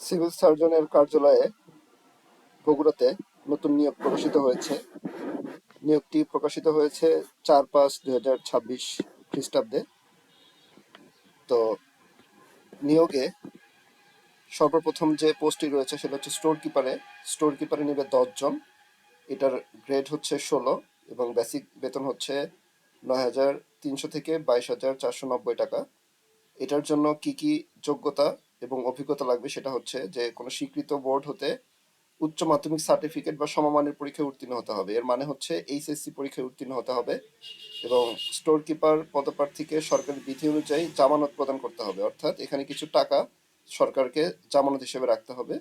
Civil সার্জনের কার্যালয়ে বগুড়াতে নতুন নিয়োগ প্রকাশিত হয়েছে। নিয়োগটি প্রকাশিত হয়েছে 4/5/2026 খ্রিস্টাব্দে। তো নিয়োগে সর্বপ্রথম যে পোস্টটি রয়েছে সেটা হচ্ছে স্টোর কিপারে নেবে 10 জন। এটার গ্রেড হচ্ছে 16 এবং বেসিক বেতন হচ্ছে 9,300 থেকে 22,490 টাকা। এটার জন্য কি কি যোগ্যতা এবং অভিজ্ঞতা লাগবে সেটা হচ্ছে যে কোনো স্বীকৃত বোর্ড হতে উচ্চ মাধ্যমিক সার্টিফিকেট বা সমমানের পরীক্ষায় উত্তীর্ণ হতে হবে। এর মানে হচ্ছে এইচএসসি পরীক্ষায় উত্তীর্ণ হতে হবে এবং স্টোর কিপার পদপ্রার্থীকে সরকারি বিধি অনুযায়ী জামানত প্রদান করতে হবে, অর্থাৎ এখানে কিছু টাকা সরকারকে জামানত হিসেবে রাখতে হবে,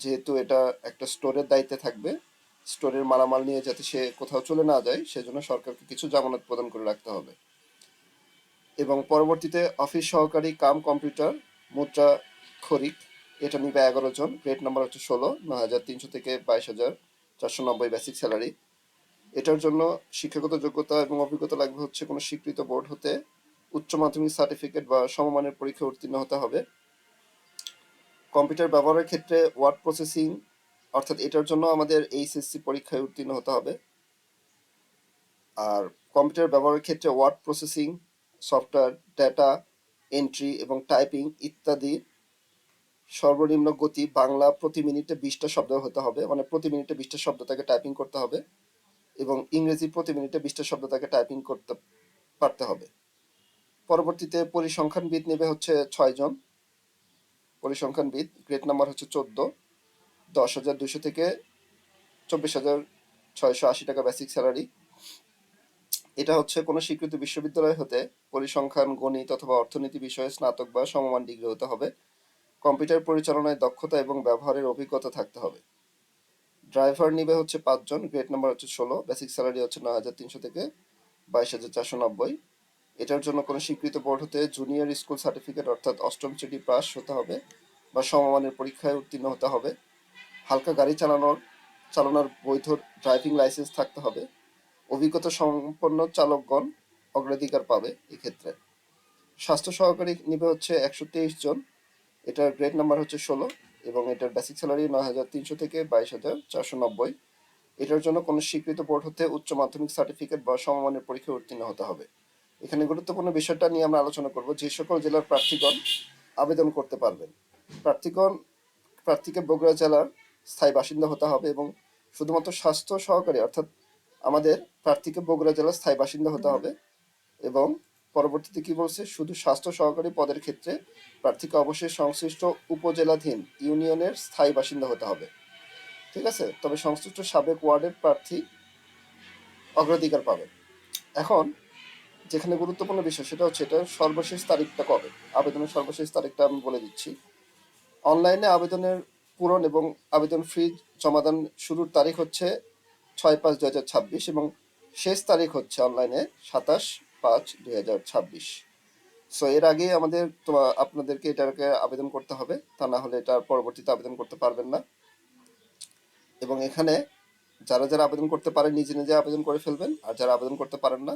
যেহেতু এটা একটা স্টোরের দায়িত্বে থাকবে। স্টোরের মালামাল নিয়ে যাতে সে কোথাও চলে না যায় সেজন্য সরকারকে কিছু জামানত প্রদান করে রাখতে হবে। এবং পরবর্তীতে অফিস সহকারী কাম কম্পিউটার মুদ্রা খরিক, এটা নিবে 11 জন। গ্রেড নাম্বার হচ্ছে 16, 9,300 থেকে 22,490 বেসিক স্যালারি। এটার জন্য শিক্ষাগত যোগ্যতা এবং অভিজ্ঞতা লাগবে হচ্ছে কোনো স্বীকৃত বোর্ড হতে উচ্চ মাধ্যমিক সার্টিফিকেট বা সমমানের পরীক্ষায় উত্তীর্ণ হতে হবে। কম্পিউটার ব্যবহারের ক্ষেত্রে ওয়ার্ড প্রসেসিং, অর্থাৎ এটার জন্য আমাদের এইচএসসি পরীক্ষায় উত্তীর্ণ হতে হবে। আর কম্পিউটার ব্যবহারের ক্ষেত্রে word processing, software, data entry এবং টাইপিং ইত্যাদি সর্বনিম্ন গতি বাংলা প্রতি মিনিটে 20টা শব্দ হতে হবে, মানে প্রতি মিনিটে 20টা শব্দ তাকে টাইপিং করতে হবে, এবং ইংরেজি প্রতি মিনিটে 20টা শব্দ তাকে টাইপিং করতে পারতে হবে। পরবর্তীতে পরিসংখ্যানবিদ নেবে হচ্ছে 6 জন। পরিসংখ্যানবিদ গ্রেড নাম্বার হচ্ছে 14, 10,200 থেকে 24,680 টাকা বেসিক স্যালারি। এটা হচ্ছে কোনো স্বীকৃত বিশ্ববিদ্যালয় হতে পরিসংখ্যান, গণিত অথবা অর্থনীতি বিষয়ে স্নাতক বা সমমান ডিগ্রি হতে হবে। কম্পিউটার পরিচালনায় দক্ষতা এবং ব্যবহারের অভিজ্ঞতা থাকতে হবে। ড্রাইভার নিবে হচ্ছে 5 জন। গ্রেড নাম্বার হচ্ছে 16, বেসিক স্যালারি হচ্ছে 9,300 থেকে 22,490। এটার জন্য কোনো স্বীকৃত বোর্ড হতে জুনিয়র স্কুল সার্টিফিকেট অর্থাৎ 8ম শ্রেণী পাস হতে হবে বা সমমানের পরীক্ষায় উত্তীর্ণ হতে হবে। হালকা গাড়ি চালানোর বৈধ ড্রাইভিং লাইসেন্স থাকতে হবে। অভিজ্ঞতা সম্পন্ন চালকগণ অগ্রাধিকার পাবে এক্ষেত্রে। স্বাস্থ্য সহকারী নিবে হচ্ছে 123 জন। এটার গ্রেড নাম্বার হচ্ছে 16 এবং এটার বেসিক স্যালারি 9,300 থেকে 22,490। এটার জন্য কোনো স্বীকৃত বোর্ড হতে উচ্চ মাধ্যমিক সার্টিফিকেট বা সমমানের পরীক্ষায় উত্তীর্ণ হতে হবে। এখানে গুরুত্বপূর্ণ বিষয়টা নিয়ে আমরা আলোচনা করব, যে সকল জেলার প্রার্থীগণ আবেদন করতে পারবেন। প্রার্থীকে বগুড়া জেলার স্থায়ী বাসিন্দা হতে হবে এবং শুধুমাত্র স্বাস্থ্য সহকারী, অর্থাৎ আমাদের প্রার্থীকে বগুড়া জেলার স্থায়ী বাসিন্দা হতে হবে। এবং পরবর্তীতে কি বলছে, শুধু স্বাস্থ্য সহকারী পদের ক্ষেত্রে প্রার্থীকে অবশ্যই সংশ্লিষ্ট উপজেলাধীন ইউনিয়নের স্থায়ী বাসিন্দা হতে হবে। ঠিক আছে, তবে সংশ্লিষ্ট সাবেক ওয়ার্ডের প্রার্থী অগ্রাধিকার পাবে। এখন যেখানে গুরুত্বপূর্ণ বিষয় সেটা হচ্ছে এটার সর্বশেষ তারিখটা কবে। আবেদনের সর্বশেষ তারিখটা আমি বলে দিচ্ছি। অনলাইনে আবেদনের পূরণ এবং আবেদন ফি জমাদান শুরুর তারিখ হচ্ছে 6/5/2026 এবং শেষ তারিখ হচ্ছে অনলাইনে 27/5/2026। সো এর আগে আমাদের আপনাদেরকে এটাকে আবেদন করতে হবে, তা না হলে এটার পরবর্তীতে আবেদন করতে পারবেন না। এবং এখানে যারা যারা আবেদন করতে পারেন নিজে নিজে আবেদন করে ফেলবেন, আর যারা আবেদন করতে পারেন না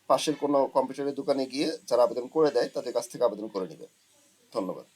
পাশের কোনো কম্পিউটারের দোকানে গিয়ে যারা আবেদন করে দেয় তাদের কাছ থেকে আবেদন করে নেবেন। ধন্যবাদ।